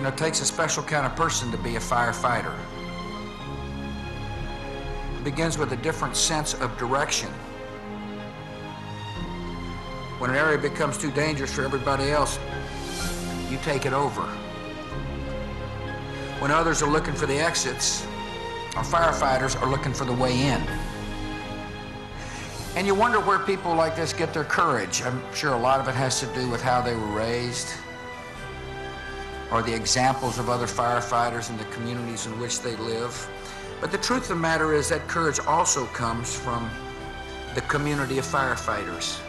You know, it takes a special kind of person to be a firefighter. It begins with a different sense of direction. When an area becomes too dangerous for everybody else, you take it over. When others are looking for the exits, our firefighters are looking for the way in. And you wonder where people like this get their courage. I'm sure a lot of it has to do with how they were raised, or the examples of other firefighters in the communities in which they live. But the truth of the matter is that courage also comes from the community of firefighters.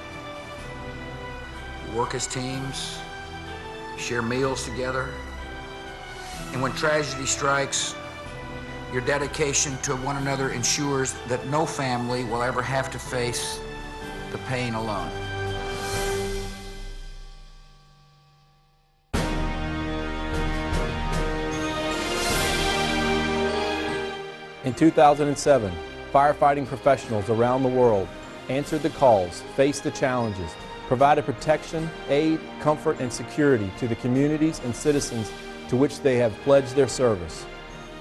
You work as teams, share meals together, and when tragedy strikes, your dedication to one another ensures that no family will ever have to face the pain alone. In 2007, firefighting professionals around the world answered the calls, faced the challenges, provided protection, aid, comfort, and security to the communities and citizens to which they have pledged their service.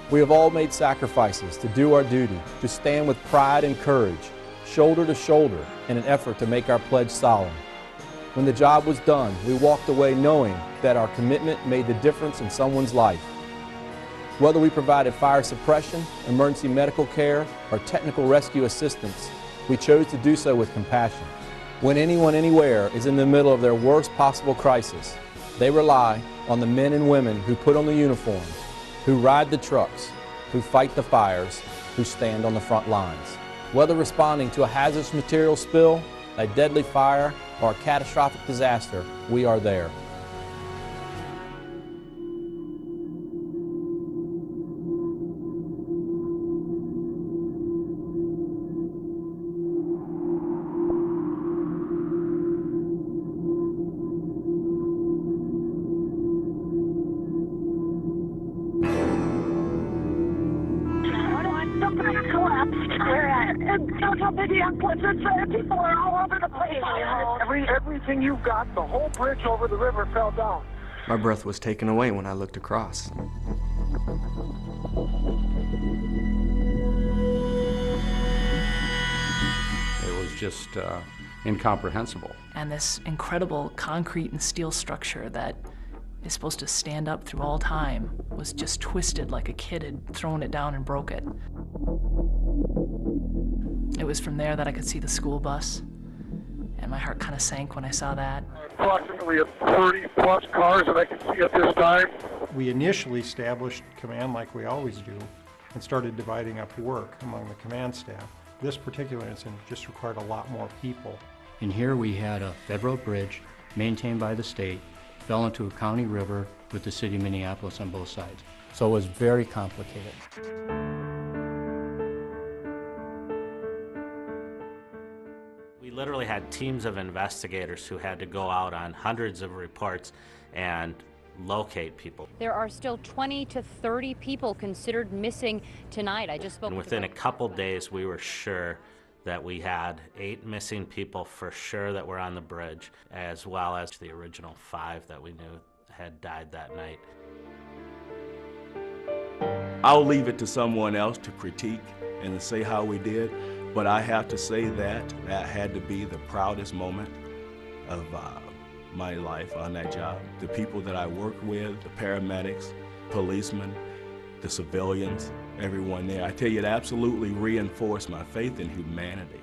We have all made sacrifices to do our duty, to stand with pride and courage, shoulder to shoulder, in an effort to make our pledge solemn. When the job was done, we walked away knowing that our commitment made the difference in someone's life. Whether we provided fire suppression, emergency medical care, or technical rescue assistance, we chose to do so with compassion. When anyone anywhere is in the middle of their worst possible crisis, they rely on the men and women who put on the uniforms, who ride the trucks, who fight the fires, who stand on the front lines. Whether responding to a hazardous material spill, a deadly fire, or a catastrophic disaster, we are there. People are all over the place. Everything you got, the whole bridge over the river fell down. My breath was taken away when I looked across. It was just incomprehensible. And this incredible concrete and steel structure that is supposed to stand up through all time was just twisted like a kid had thrown it down and broke it. It was from there that I could see the school bus, and my heart kind of sank when I saw that. Approximately 30-plus cars that I could see at this time. We initially established command like we always do and started dividing up work among the command staff. This particular incident just required a lot more people. And here we had a federal bridge maintained by the state, fell into a county river with the city of Minneapolis on both sides. So it was very complicated. We literally had teams of investigators who had to go out on hundreds of reports and locate people. There are still 20 to 30 people considered missing tonight. I just spoke and within a couple days we were sure that we had 8 missing people for sure that were on the bridge, as well as the original 5 that we knew had died that night. I'll leave it to someone else to critique and to say how we did, but I have to say that had to be the proudest moment of my life on that job. The people that I worked with, the paramedics, policemen, the civilians, everyone there, I tell you, it absolutely reinforced my faith in humanity.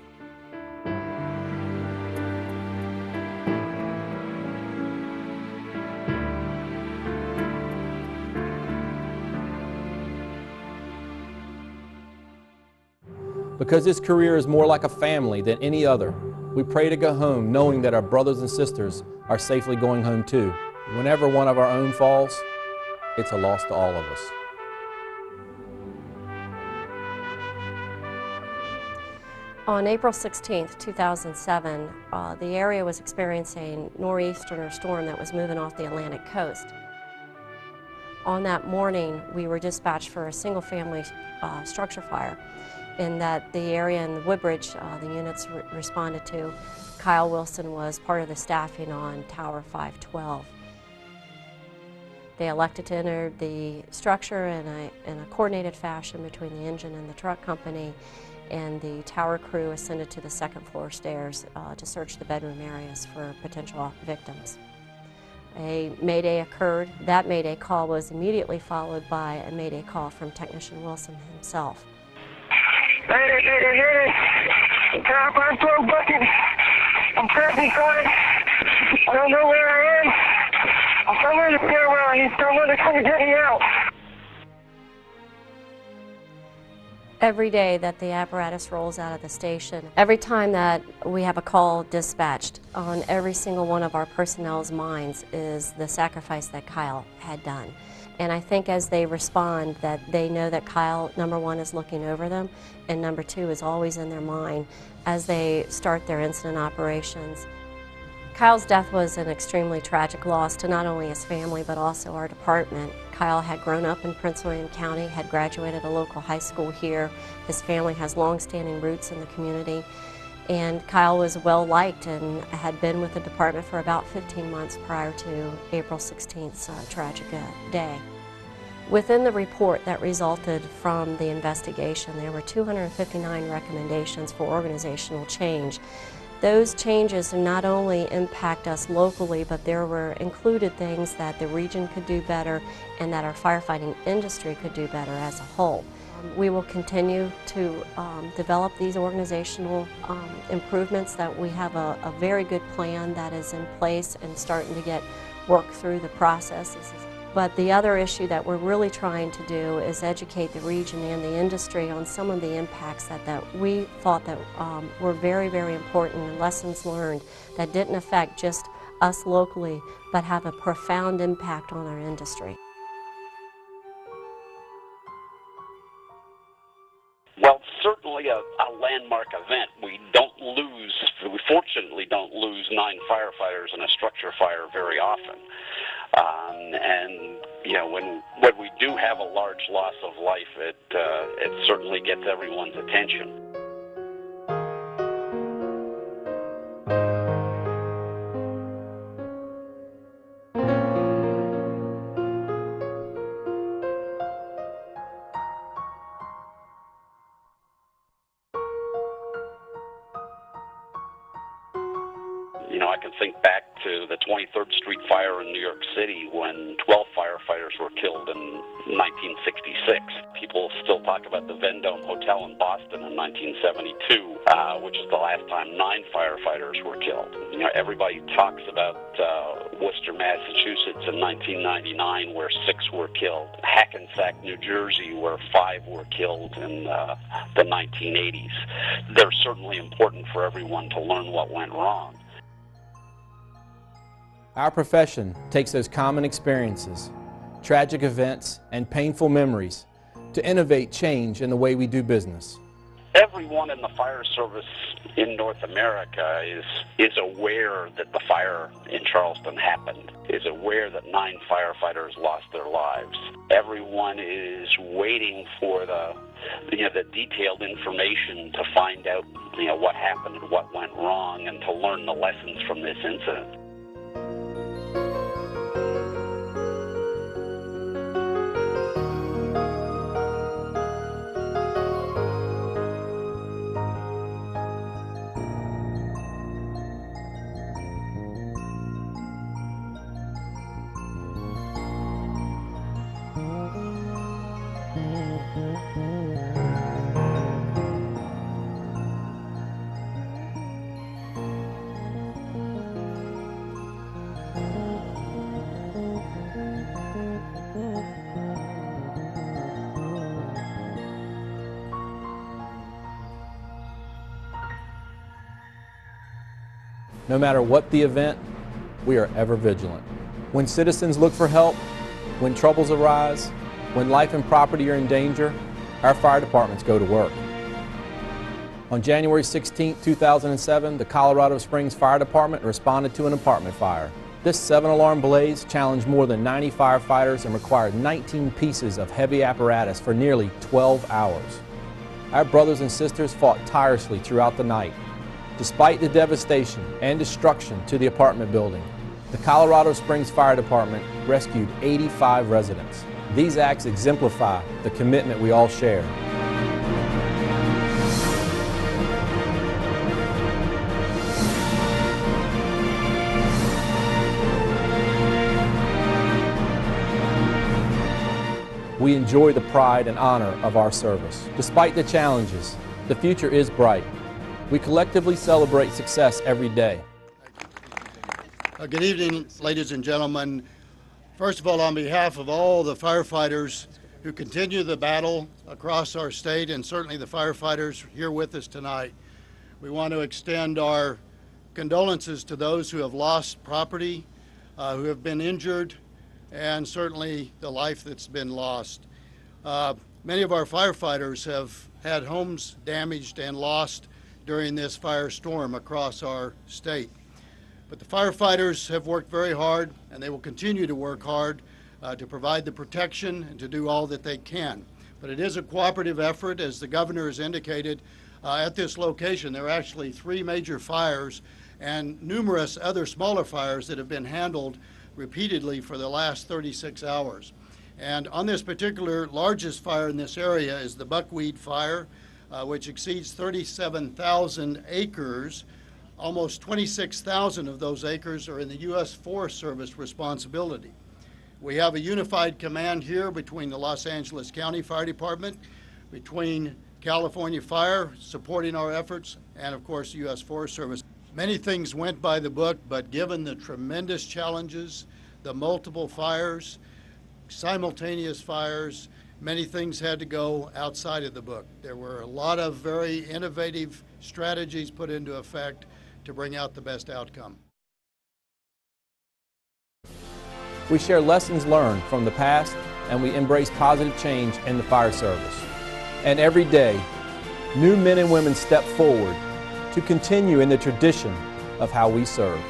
Because this career is more like a family than any other, we pray to go home knowing that our brothers and sisters are safely going home too. Whenever one of our own falls, it's a loss to all of us. On April 16, 2007, the area was experiencing a nor'easter storm that was moving off the Atlantic coast. On that morning, we were dispatched for a single-family structure fire in that the area in the Woodbridge the units responded to. Kyle Wilson was part of the staffing on Tower 512. They elected to enter the structure in a coordinated fashion between the engine and the truck company, and the tower crew ascended to the second floor stairs to search the bedroom areas for potential victims. A mayday occurred. That mayday call was immediately followed by a mayday call from Technician Wilson himself. Mayday, mayday, mayday. I'm throw bucket. I'm trapped inside. I don't know where I am. I'm somewhere in the stairwell. He's somewhere to come and get me out. Every day that the apparatus rolls out of the station, every time that we have a call dispatched, on every single one of our personnel's minds is the sacrifice that Kyle had done. And I think as they respond, that they know that Kyle, number one, is looking over them, and number two, is always in their mind as they start their incident operations. Kyle's death was an extremely tragic loss to not only his family, but also our department. Kyle had grown up in Prince William County, had graduated a local high school here. His family has long-standing roots in the community. And Kyle was well-liked and had been with the department for about 15 months prior to April 16th's tragic day. Within the report that resulted from the investigation, there were 259 recommendations for organizational change. Those changes not only impact us locally, but there were included things that the region could do better and that our firefighting industry could do better as a whole. We will continue to develop these organizational improvements. That we have a very good plan that is in place and starting to get work through the processes. But the other issue that we're really trying to do is educate the region and the industry on some of the impacts that we thought that were very, very important, and lessons learned that didn't affect just us locally, but have a profound impact on our industry. Well, certainly a landmark event. We fortunately don't lose 9 firefighters in a structure fire very often. And you know, when we do have a large loss of life, it certainly gets everyone's attention. You know, I can think back to the 23rd Street fire in New York City when 12 firefighters were killed in 1966. People still talk about the Vendome Hotel in Boston in 1972, which is the last time 9 firefighters were killed. You know, everybody talks about Worcester, Massachusetts in 1999, where 6 were killed. Hackensack, New Jersey, where 5 were killed in the 1980s. They're certainly important for everyone to learn what went wrong. Our profession takes those common experiences, tragic events, and painful memories to innovate change in the way we do business. Everyone in the fire service in North America is aware that the fire in Charleston happened, is aware that 9 firefighters lost their lives. Everyone is waiting for the detailed information to find out, what happened and what went wrong, and to learn the lessons from this incident. No matter what the event, we are ever vigilant. When citizens look for help, when troubles arise, when life and property are in danger, our fire departments go to work. On January 16, 2007, the Colorado Springs Fire Department responded to an apartment fire. This 7-alarm blaze challenged more than 90 firefighters and required 19 pieces of heavy apparatus for nearly 12 hours. Our brothers and sisters fought tirelessly throughout the night. Despite the devastation and destruction to the apartment building, The Colorado Springs Fire Department rescued 85 residents. These acts exemplify the commitment we all share. We enjoy the pride and honor of our service. Despite the challenges, the future is bright. We collectively celebrate success every day. Good evening, ladies and gentlemen. First of all, on behalf of all the firefighters who continue the battle across our state, and certainly the firefighters here with us tonight, we want to extend our condolences to those who have lost property, who have been injured, and certainly the life that's been lost. Many of our firefighters have had homes damaged and lost during this firestorm across our state. But the firefighters have worked very hard, and they will continue to work hard to provide the protection and to do all that they can. But it is a cooperative effort, as the governor has indicated. At this location, there are actually 3 major fires and numerous other smaller fires that have been handled repeatedly for the last 36 hours. And on this particular largest fire in this area is the buckwheat fire, which exceeds 37,000 acres. Almost 26,000 of those acres are in the U.S. Forest Service responsibility. We have a unified command here between the Los Angeles County Fire Department, between California Fire supporting our efforts, and of course the U.S. Forest Service. Many things went by the book, but given the tremendous challenges, the multiple fires, simultaneous fires, many things had to go outside of the book. There were a lot of very innovative strategies put into effect to bring out the best outcome. We share lessons learned from the past, and we embrace positive change in the fire service. And every day, new men and women step forward to continue in the tradition of how we serve.